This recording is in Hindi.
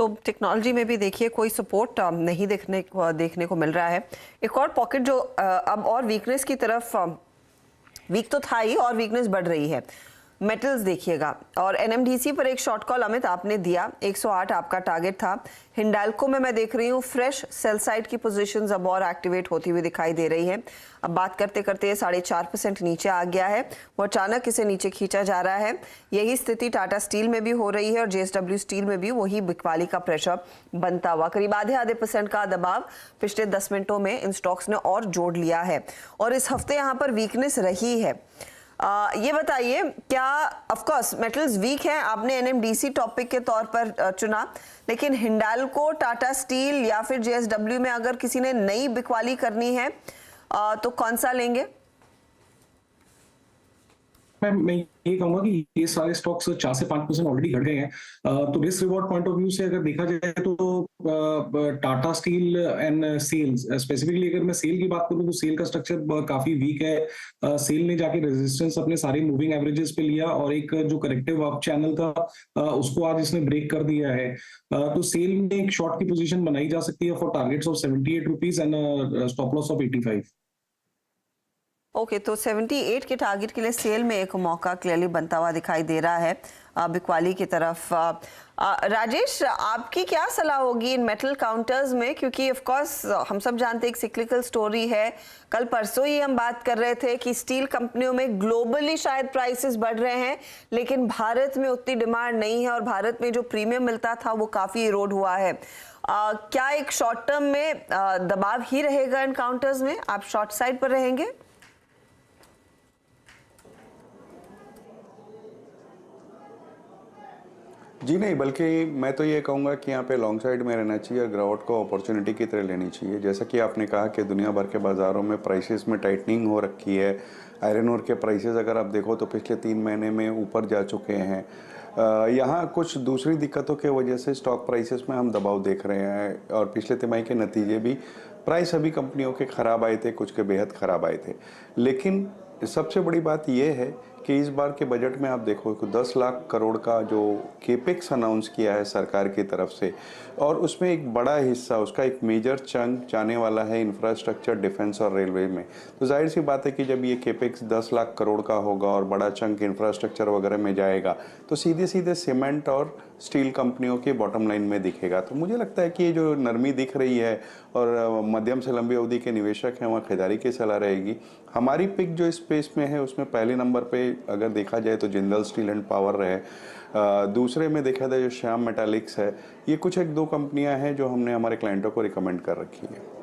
तो टेक्नोलॉजी में भी देखिए कोई सपोर्ट नहीं देखने को मिल रहा है। एक और पॉकेट जो अब और वीकनेस की तरफ, वीक तो था ही और वीकनेस बढ़ रही है। मेटल्स देखिएगा, और एनएमडीसी पर एक शॉर्ट कॉल अमित आपने दिया, 108 आपका टारगेट था। हिंडाल्को में मैं देख रही हूँ फ्रेश सेल साइड की पोजीशंस अब और एक्टिवेट होती हुई दिखाई दे रही है। अब बात करते करते 4.5% नीचे आ गया है, वो अचानक इसे नीचे खींचा जा रहा है। यही स्थिति टाटा स्टील में भी हो रही है और जेएसडब्ल्यू स्टील में भी वही बिकवाली का प्रेशर बनता हुआ। करीब आधे % का दबाव पिछले 10 मिनटों में इन स्टॉक्स ने और जोड़ लिया है और इस हफ्ते यहाँ पर वीकनेस रही है। ये बताइए, क्या ऑफ कोर्स मेटल्स वीक हैं, आपने एनएमडीसी टॉपिक के तौर पर चुना, लेकिन हिंडाल्को, टाटा स्टील या फिर जेएसडब्ल्यू में अगर किसी ने नई बिकवाली करनी है तो कौन सा लेंगे? मैं ये कहूंगा कि ये सारे स्टॉक्स 4 से 5% ऑलरेडी घट गए हैं। तो risk reward point of view से अगर देखा जाए तो Tata Steel and SAIL's, specifically अगर मैं सेल की बात करूं तो सेल का स्ट्रक्चर काफी वीक है। सेल ने जाके रेजिस्टेंस अपने सारे मूविंग एवरेजेस पे लिया और एक जो करेक्टिव अप चैनल था उसको आज इसने ब्रेक कर दिया है। तो सेल में एक शॉर्ट की पोजीशन बनाई जा सकती है for targets of 78 rupees and stop loss of 85। Okay, तो 78 के टारगेट के लिए सेल में एक मौका क्लियरली बनता हुआ दिखाई दे रहा है बिकवाली की तरफ। राजेश, आपकी क्या सलाह होगी इन मेटल काउंटर्स में, क्योंकि ऑफ कोर्स हम सब जानते हैं एक सिक्लिकल स्टोरी है। कल परसों ही हम बात कर रहे थे कि स्टील कंपनियों में ग्लोबली शायद प्राइसेस बढ़ रहे हैं, लेकिन भारत में उतनी डिमांड नहीं है और भारत में जो प्रीमियम मिलता था वो काफी इरोड हुआ है। क्या एक शॉर्ट टर्म में दबाव ही रहेगा इन काउंटर्स में? आप शॉर्ट साइड पर रहेंगे? जी नहीं, बल्कि मैं तो ये कहूँगा कि यहाँ पे लॉन्ग साइड में रहना चाहिए और ग्राउट को अपॉर्चुनिटी की तरह लेनी चाहिए। जैसा कि आपने कहा कि दुनिया भर के बाज़ारों में प्राइसेस में टाइटनिंग हो रखी है। आयरन ओर के प्राइसेस अगर आप देखो तो पिछले 3 महीने में ऊपर जा चुके हैं। यहाँ कुछ दूसरी दिक्कतों के वजह से स्टॉक प्राइसेस में हम दबाव देख रहे हैं और पिछले तिमाही के नतीजे भी प्राइस अभी कंपनियों के ख़राब आए थे, कुछ के बेहद ख़राब आए थे। लेकिन सबसे बड़ी बात यह है कि इस बार के बजट में आप देखो कि 10 लाख करोड़ का जो केपेक्स अनाउंस किया है सरकार की तरफ से, और उसमें एक बड़ा हिस्सा, उसका एक मेजर चंक जाने वाला है इंफ्रास्ट्रक्चर, डिफेंस और रेलवे में। तो जाहिर सी बात है कि जब ये केपेक्स 10 लाख करोड़ का होगा और बड़ा चंक इंफ्रास्ट्रक्चर वगैरह में जाएगा तो सीधे सीधे सीमेंट और स्टील कंपनियों के बॉटम लाइन में दिखेगा। तो मुझे लगता है कि ये जो नरमी दिख रही है और मध्यम से लंबी अवधि के निवेशक हैं वहाँ खरीदारी की सलाह रहेगी। हमारी पिक जो स्पेस में है उसमें पहले नंबर पे अगर देखा जाए तो जिंदल स्टील एंड पावर रहे। दूसरे में देखा जाए जो श्याम मेटालिक्स है। ये कुछ 1-2 कंपनियां हैं जो हमने हमारे क्लाइंटों को रिकमेंड कर रखी है।